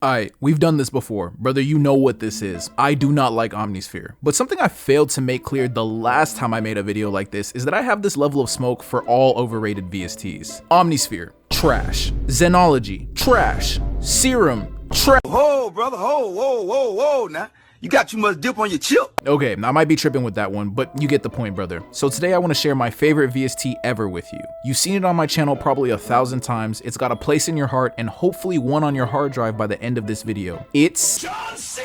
Alright, we've done this before. Brother, you know what this is. I do not like Omnisphere. But something I failed to make clear the last time I made a video like this is that I have this level of smoke for all overrated VSTs. Omnisphere, trash. Xenology, trash. Serum, trash. Whoa, brother, whoa, now. You got too much dip on your chip. Okay, I might be tripping with that one, but you get the point, brother. So today I want to share my favorite VST ever with you. You've seen it on my channel probably 1,000 times. It's got a place in your heart and hopefully one on your hard drive by the end of this video. It's Ui's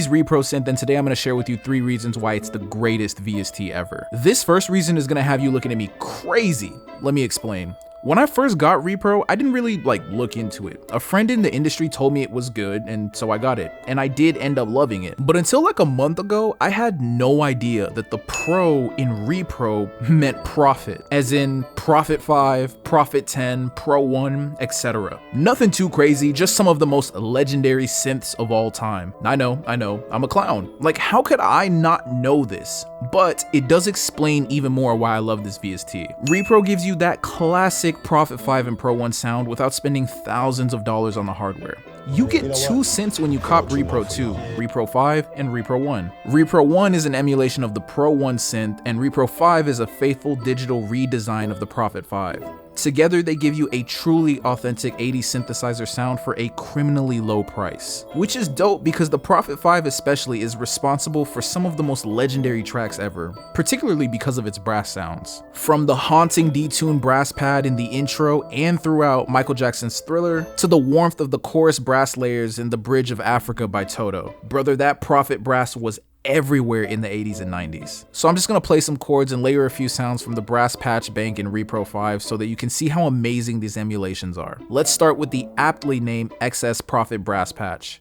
Repro Synth, and today I'm going to share with you 3 reasons why it's the greatest VST ever. This first reason is going to have you looking at me crazy. Let me explain. When I first got Repro, I didn't really look into it. A friend in the industry told me it was good, and so I got it. And I did end up loving it. But until a month ago, I had no idea that the Pro in Repro meant profit. As in Profit 5, Profit 10, Pro 1, etc. Nothing too crazy, just some of the most legendary synths of all time. I know, I'm a clown. How could I not know this? But it does explain even more why I love this VST. Repro gives you that classic Profit 5 and Pro 1 sound without spending thousands of dollars on the hardware. You get 2 synths when you cop Repro 2, Repro 5 and Repro 1. Repro 1 is an emulation of the Pro 1 synth, and Repro 5 is a faithful digital redesign of the Profit 5. Together, they give you a truly authentic 80s synthesizer sound for a criminally low price. Which is dope because the Profit 5 especially is responsible for some of the most legendary tracks ever, particularly because of its brass sounds. From the haunting detuned brass pad in the intro and throughout Michael Jackson's Thriller, to the warmth of the chorus brass layers in The Bridge of Africa by Toto. Brother, that Profit brass was everywhere in the 80s and 90s. So I'm just gonna play some chords and layer a few sounds from the brass patch bank in Repro 5 so that you can see how amazing these emulations are. Let's start with the aptly named XS Profit brass patch.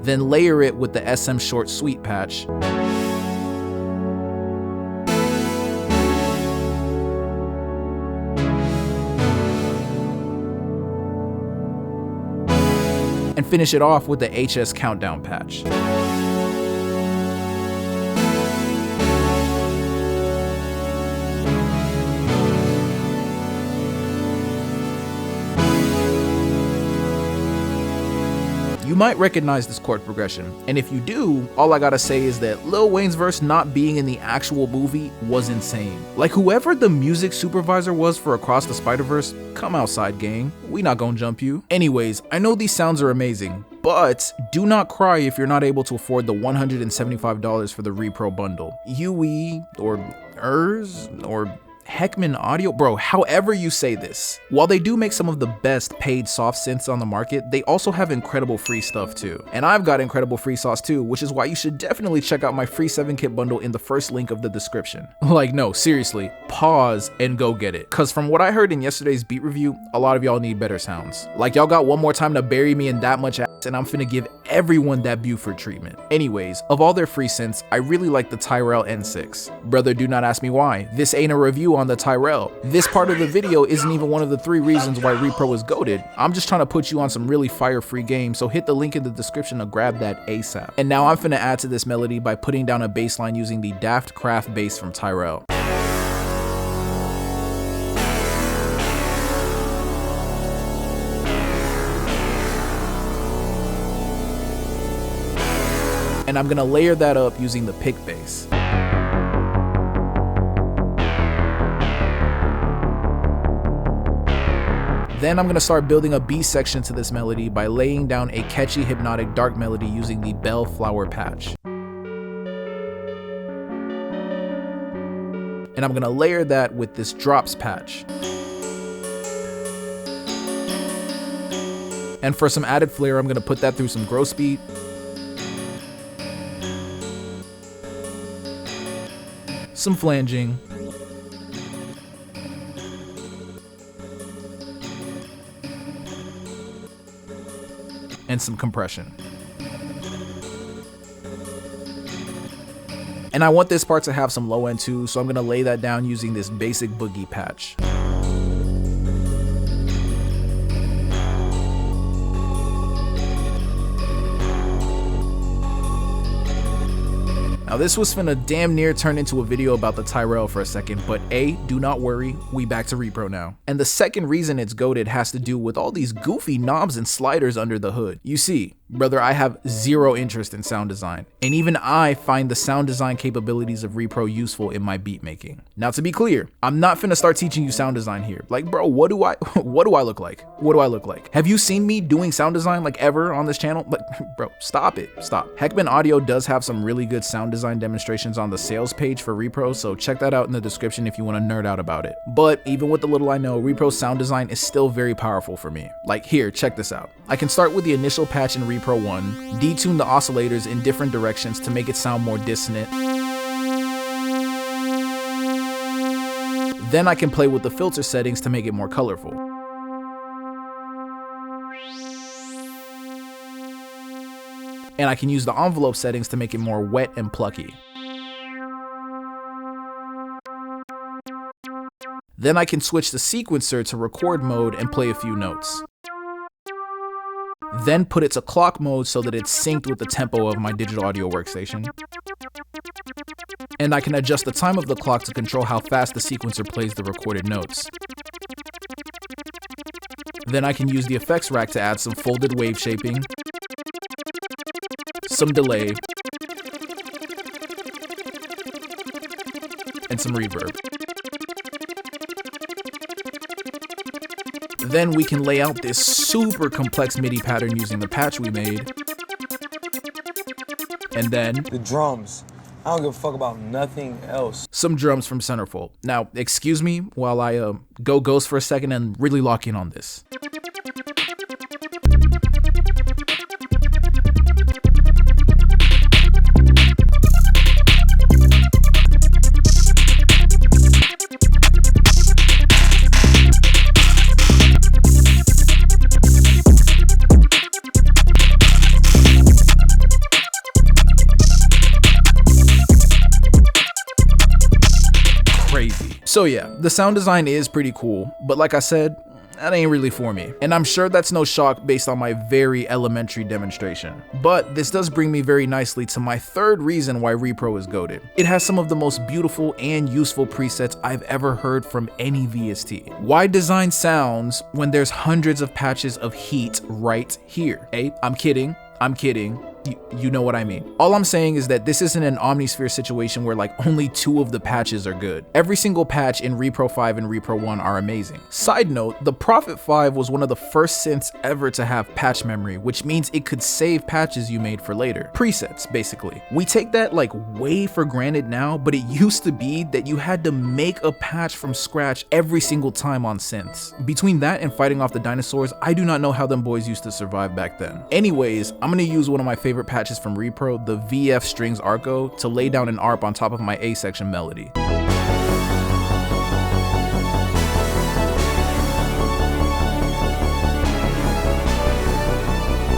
Then layer it with the SM Short Sweet patch. And finish it off with the HS Countdown patch. You might recognize this chord progression, and if you do, all I gotta say is that Lil Wayne's verse not being in the actual movie was insane. Whoever the music supervisor was for Across the Spider-Verse, come outside, gang. We not gonna jump you. Anyways, I know these sounds are amazing, but do not cry if you're not able to afford the $175 for the Repro bundle. Ui, or ERS, or Heckman Audio, bro, however you say this. While they do make some of the best paid soft synths on the market, they also have incredible free stuff too. And I've got incredible free sauce too, which is why you should definitely check out my free 7-kit bundle in the first link of the description. No, seriously, pause and go get it. Cause from what I heard in yesterday's beat review, a lot of y'all need better sounds. Y'all got one more time to bury me in that much ass and I'm finna give everyone that Buford treatment. Anyways, of all their free synths, I really like the Tyrell N6. Brother, do not ask me why. This ain't a review on the Tyrell. This part of the video isn't even one of the 3 reasons why Repro is goated. I'm just trying to put you on some really fire free game, so hit the link in the description to grab that ASAP. And now I'm finna add to this melody by putting down a bass line using the Daft Craft bass from Tyrell. And I'm gonna layer that up using the pick bass. Then I'm gonna start building a B section to this melody by laying down a catchy hypnotic dark melody using the Bellflower patch. And I'm gonna layer that with this drops patch. And for some added flair, I'm gonna put that through some gross beat, some flanging, and some compression. And I want this part to have some low end too, so I'm gonna lay that down using this basic boogie patch. Now this was finna damn near turn into a video about the Tyrell for a second, but do not worry, we back to Repro now. And the second reason it's goated has to do with all these goofy knobs and sliders under the hood. You see, brother, I have zero interest in sound design, and even I find the sound design capabilities of Repro useful in my beat making. Now to be clear, I'm not finna start teaching you sound design here. Like, bro, what do I look like? What do I look like? Have you seen me doing sound design like ever on this channel? Like, bro, stop it, stop. Heckman Audio does have some really good sound design demonstrations on the sales page for Repro, so check that out in the description if you want to nerd out about it. But even with the little I know, Repro's sound design is still very powerful for me. Like here, check this out. I can start with the initial patch in Repro 1, detune the oscillators in different directions to make it sound more dissonant. Then I can play with the filter settings to make it more colorful. And I can use the envelope settings to make it more wet and plucky. Then I can switch the sequencer to record mode and play a few notes. Then put it to clock mode so that it's synced with the tempo of my digital audio workstation. And I can adjust the time of the clock to control how fast the sequencer plays the recorded notes. Then I can use the effects rack to add some folded wave shaping, some delay, and some reverb. Then we can lay out this super complex MIDI pattern using the patch we made. And then the drums. I don't give a fuck about nothing else. Some drums from Centerfold. Now, excuse me while I go ghost for a second and really lock in on this. So yeah, the sound design is pretty cool, but like I said, that ain't really for me. And I'm sure that's no shock based on my very elementary demonstration. But this does bring me very nicely to my third reason why Repro is goated. It has some of the most beautiful and useful presets I've ever heard from any VST. Why design sounds when there's hundreds of patches of heat right here? I'm kidding. You know what I mean. All I'm saying is that this isn't an Omnisphere situation where like only 2 of the patches are good. Every single patch in Repro 5 and Repro 1 are amazing. Side note, the Prophet 5 was one of the first synths ever to have patch memory, which means it could save patches you made for later. Presets, basically. We take that like way for granted now, but it used to be that you had to make a patch from scratch every single time on synths. Between that and fighting off the dinosaurs, I do not know how them boys used to survive back then. Anyways, I'm gonna use one of my favorite patches from Repro, the VF Strings Arco, to lay down an ARP on top of my A section melody.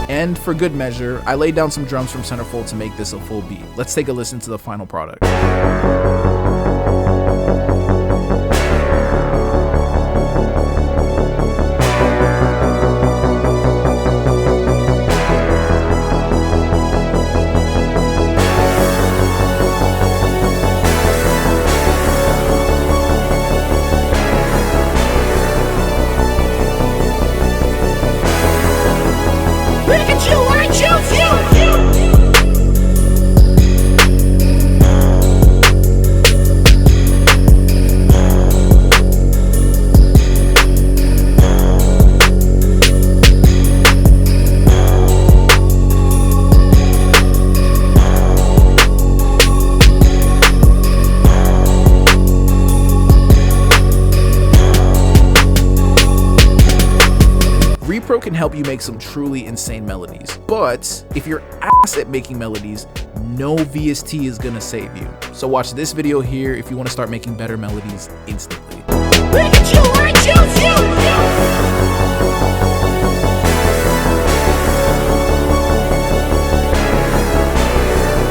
And for good measure, I laid down some drums from Centerfold to make this a full beat. Let's take a listen to the final product. Repro can help you make some truly insane melodies, but if you're ass at making melodies, no VST is gonna save you. So watch this video here if you want to start making better melodies instantly. Look at you, I choose you!